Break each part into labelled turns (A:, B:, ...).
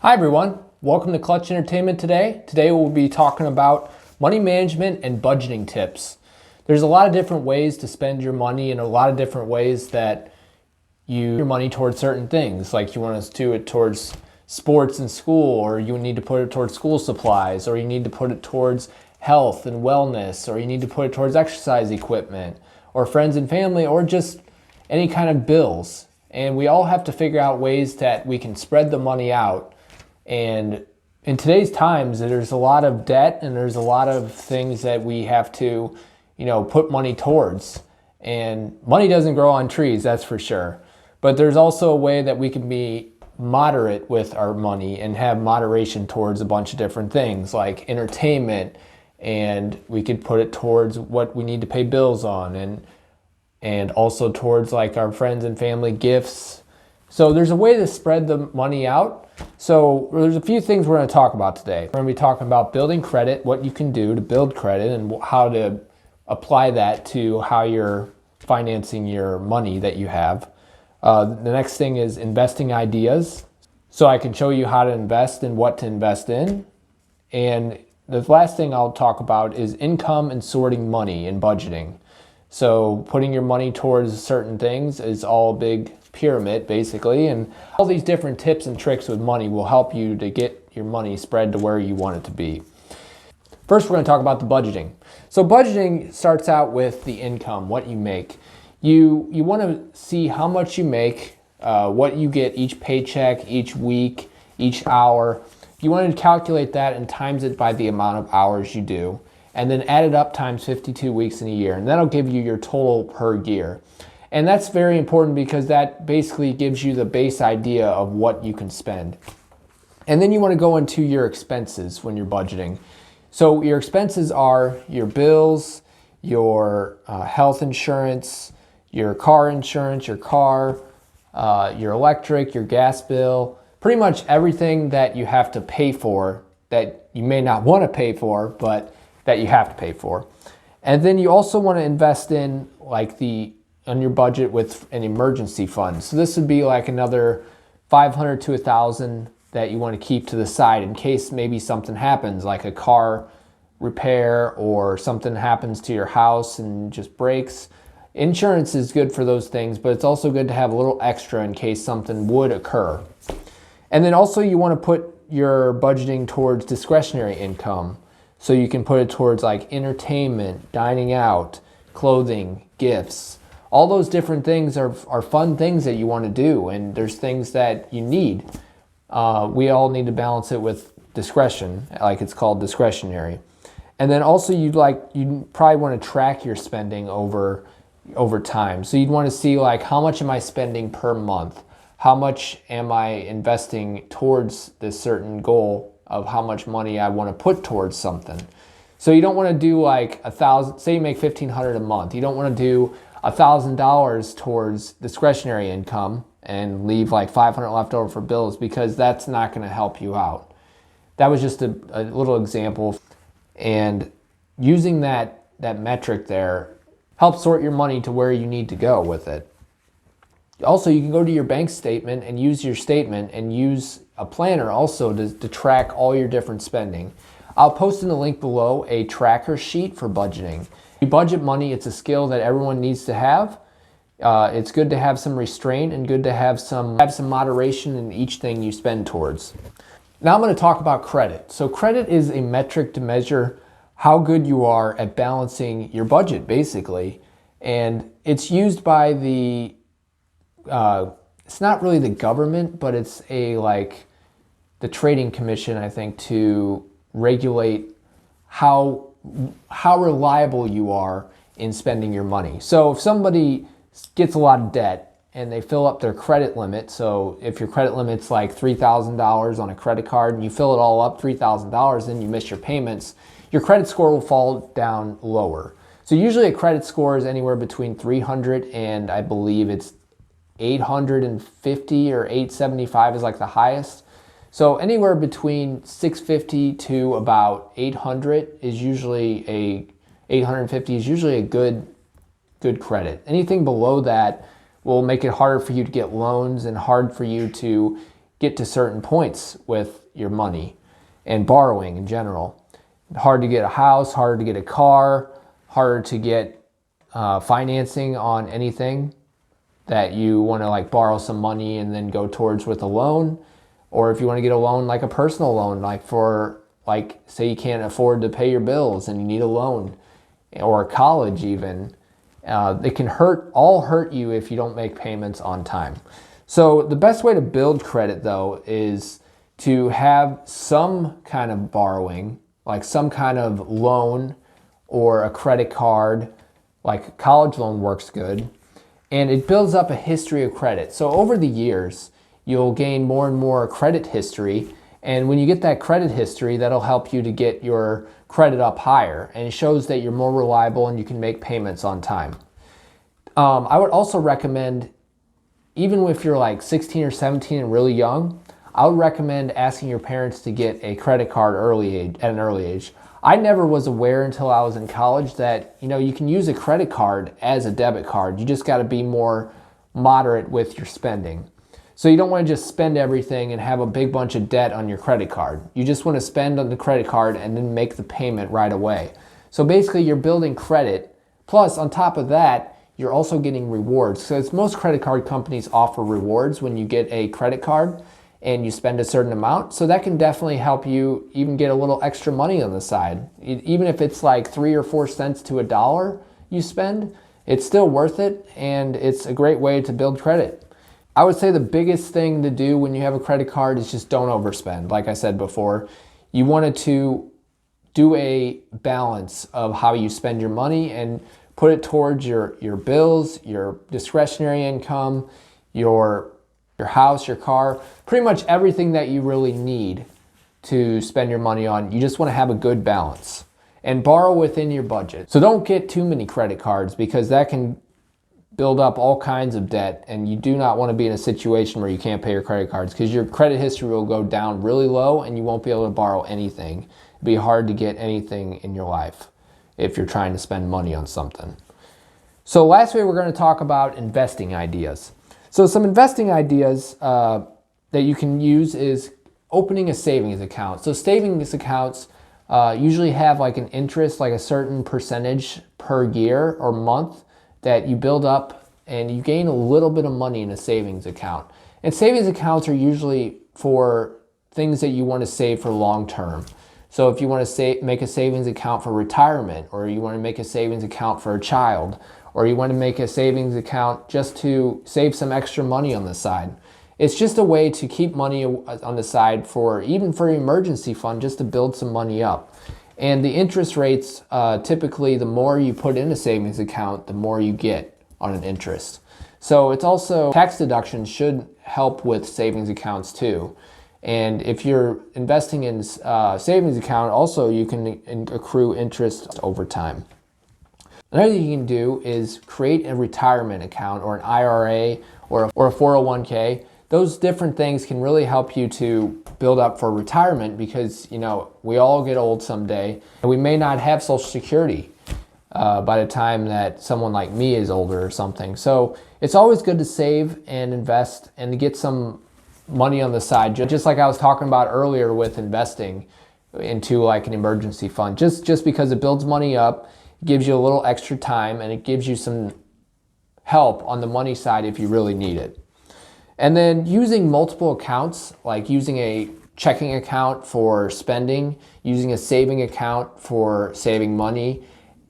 A: Hi everyone, welcome to Clutch Entertainment today. Today we'll be talking about money management and budgeting tips. There's a lot of different ways to spend your money and a lot of different ways that you put your money towards certain things. Like you want to do it towards sports and school, or you need to put it towards school supplies, or you need to put it towards health and wellness, or you need to put it towards exercise equipment, or friends and family, or just any kind of bills. And we all have to figure out ways that we can spread the money out. And in today's times, there's a lot of debt and there's a lot of things that we have to, put money towards. And money doesn't grow on trees, that's for sure. But there's also a way that we can be moderate with our money and have moderation towards a bunch of different things like entertainment, and we could put it towards what we need to pay bills on, and also towards like our friends and family gifts. So there's a way to spread the money out. So there's a few things we're going to talk about today. We're going to be talking about building credit, what you can do to build credit, and how to apply that to how you're financing your money that you have. The next thing is investing ideas. So I can show you how to invest and what to invest in. And the last thing I'll talk about is income and sorting money and budgeting. So putting your money towards certain things is all a big pyramid basically, and all these different tips and tricks with money will help you to get your money spread to where you want it to be. First, we're going to talk about the budgeting. So budgeting starts out with the income, what you make. You want to see how much you make, what you get each paycheck, each week, each hour. You want to calculate that and times it by the amount of hours you do, and then add it up times 52 weeks in a year, and that'll give you your total per year. And that's very important because that basically gives you the base idea of what you can spend. And then you want to go into your expenses when you're budgeting. So your expenses are your bills, your health insurance, your car insurance, your car, your electric, your gas bill, pretty much everything that you have to pay for that you may not want to pay for, but that you have to pay for. And then you also want to invest in on your budget with an emergency fund. So this would be like another $500 to $1,000 that you want to keep to the side in case maybe something happens, like a car repair or something happens to your house and just breaks. Insurance is good for those things, but it's also good to have a little extra in case something would occur. And then also you want to put your budgeting towards discretionary income. So you can put it towards like entertainment, dining out, clothing, gifts. All those different things are fun things that you want to do, and there's things that you need. We all need to balance it with discretion, like it's called discretionary. And then also you probably want to track your spending over time. So you'd want to see like how much am I spending per month? How much am I investing towards this certain goal of how much money I want to put towards something? So you don't want to do like $1,000, say you make $1,500 a month. You don't want to do $1,000 towards discretionary income and leave like $500 left over for bills, because that's not going to help you out. That was just a little example. And using that metric there helps sort your money to where you need to go with it. Also, you can go to your bank statement and use your statement and use a planner also to track all your different spending. I'll post in the link below a tracker sheet for budgeting. You budget money, it's a skill that everyone needs to have. It's good to have some restraint and good to have some moderation in each thing you spend towards. Now I'm going to talk about credit. So credit is a metric to measure how good you are at balancing your budget basically. And it's used by it's not really the government, but it's the Trading Commission, I think, to regulate how reliable you are in spending your money. So if somebody gets a lot of debt and they fill up their credit limit, so if your credit limit's like $3,000 on a credit card and you fill it all up, $3,000, then you miss your payments, your credit score will fall down lower. So usually a credit score is anywhere between 300 and I believe it's 850 or 875 is like the highest. So anywhere between 650 to about 800 is usually 850 is usually a good credit. Anything below that will make it harder for you to get loans and hard for you to get to certain points with your money and borrowing in general. Hard to get a house, harder to get a car, harder to get financing on anything that you want to like borrow some money and then go towards with a loan. Or if you want to get a loan, like a personal loan, like for like say you can't afford to pay your bills and you need a loan, or college even, it can hurt you if you don't make payments on time. So the best way to build credit though is to have some kind of borrowing, like some kind of loan or a credit card, like a college loan works good, and it builds up a history of credit. So over the years, you'll gain more and more credit history, and when you get that credit history, that'll help you to get your credit up higher, and it shows that you're more reliable and you can make payments on time. I would also recommend, even if you're like 16 or 17 and really young, I would recommend asking your parents to get a credit card at an early age. I never was aware until I was in college that, you can use a credit card as a debit card. You just got to be more moderate with your spending. So you don't want to just spend everything and have a big bunch of debt on your credit card. You just want to spend on the credit card and then make the payment right away. So basically you're building credit. Plus on top of that, you're also getting rewards. So most credit card companies offer rewards when you get a credit card and you spend a certain amount. So that can definitely help you even get a little extra money on the side. Even if it's like 3 or 4 cents to $1 you spend, it's still worth it, and it's a great way to build credit. I would say the biggest thing to do when you have a credit card is just don't overspend. Like I said before, you wanted to do a balance of how you spend your money and put it towards your bills, your discretionary income, your house, your car, pretty much everything that you really need to spend your money on. You just want to have a good balance and borrow within your budget. So don't get too many credit cards, because that can build up all kinds of debt, and you do not want to be in a situation where you can't pay your credit cards, because your credit history will go down really low and you won't be able to borrow anything. It'll be hard to get anything in your life if you're trying to spend money on something. So lastly, we're going to talk about investing ideas. So some investing ideas that you can use is opening a savings account. So savings accounts usually have like an interest, like a certain percentage per year or month that you build up, and you gain a little bit of money in a savings account. And savings accounts are usually for things that you want to save for long term. So if you want to make a savings account for retirement, or you want to make a savings account for a child, or you want to make a savings account just to save some extra money on the side. It's just a way to keep money on the side for even for an emergency fund, just to build some money up. And the interest rates, typically the more you put in a savings account, the more you get on an interest. So it's also, tax deductions should help with savings accounts too. And if you're investing in a savings account, also you can accrue interest over time. Another thing you can do is create a retirement account, or an IRA, or a 401k. Those different things can really help you to build up for retirement, because we all get old someday, and we may not have Social Security by the time that someone like me is older or something. So it's always good to save and invest and to get some money on the side, just like I was talking about earlier with investing into like an emergency fund. Just because it builds money up, it gives you a little extra time, and it gives you some help on the money side if you really need it. And then using multiple accounts, like using a checking account for spending, using a saving account for saving money,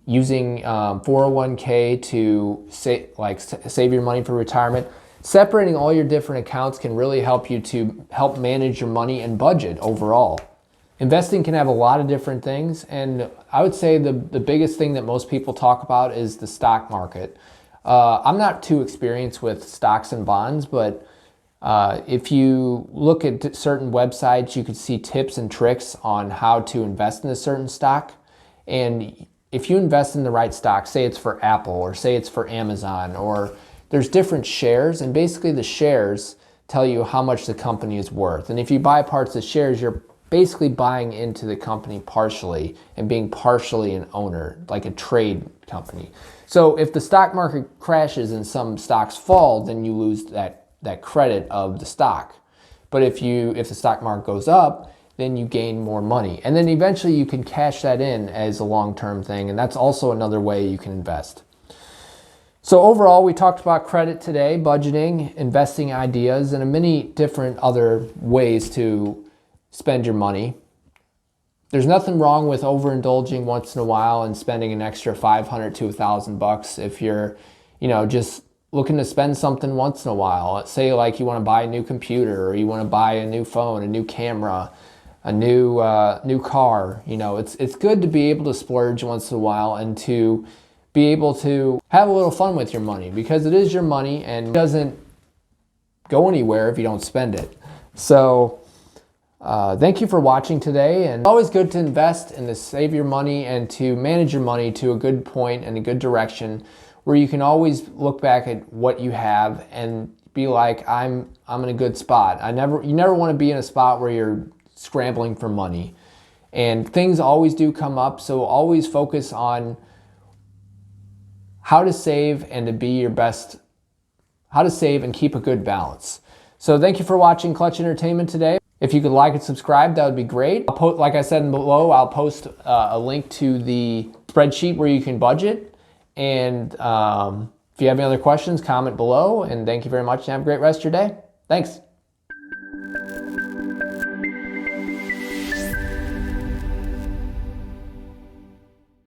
A: using 401k to save your money for retirement. Separating all your different accounts can really help you to help manage your money and budget overall. Investing can have a lot of different things, and I would say the biggest thing that most people talk about is the stock market. I'm not too experienced with stocks and bonds, but if you look at certain websites, you could see tips and tricks on how to invest in a certain stock. And if you invest in the right stock, say it's for Apple, or say it's for Amazon, or there's different shares, and basically the shares tell you how much the company is worth. And if you buy parts of shares, you're basically buying into the company partially and being partially an owner, like a trade company. So if the stock market crashes and some stocks fall, then you lose that credit of the stock. But if the stock market goes up, then you gain more money. And then eventually you can cash that in as a long-term thing. And that's also another way you can invest. So overall, we talked about credit today, budgeting, investing ideas, and many different other ways to spend your money. There's nothing wrong with overindulging once in a while and spending an extra $500 to $1,000 if you're, just looking to spend something once in a while. Let's say like you want to buy a new computer, or you want to buy a new phone, a new camera, a new car. It's good to be able to splurge once in a while and to be able to have a little fun with your money, because it is your money and it doesn't go anywhere if you don't spend it. So thank you for watching today. And it's always good to invest and to save your money and to manage your money to a good point and a good direction, where you can always look back at what you have and be like, I'm in a good spot. You never want to be in a spot where you're scrambling for money. And things always do come up, so always focus on how to save and to be your best, how to save and keep a good balance. So thank you for watching Clutch Entertainment today. If you could like and subscribe, that would be great. Like I said below, I'll post a link to the spreadsheet where you can budget. And if you have any other questions, comment below. And thank you very much and have a great rest of your day. Thanks.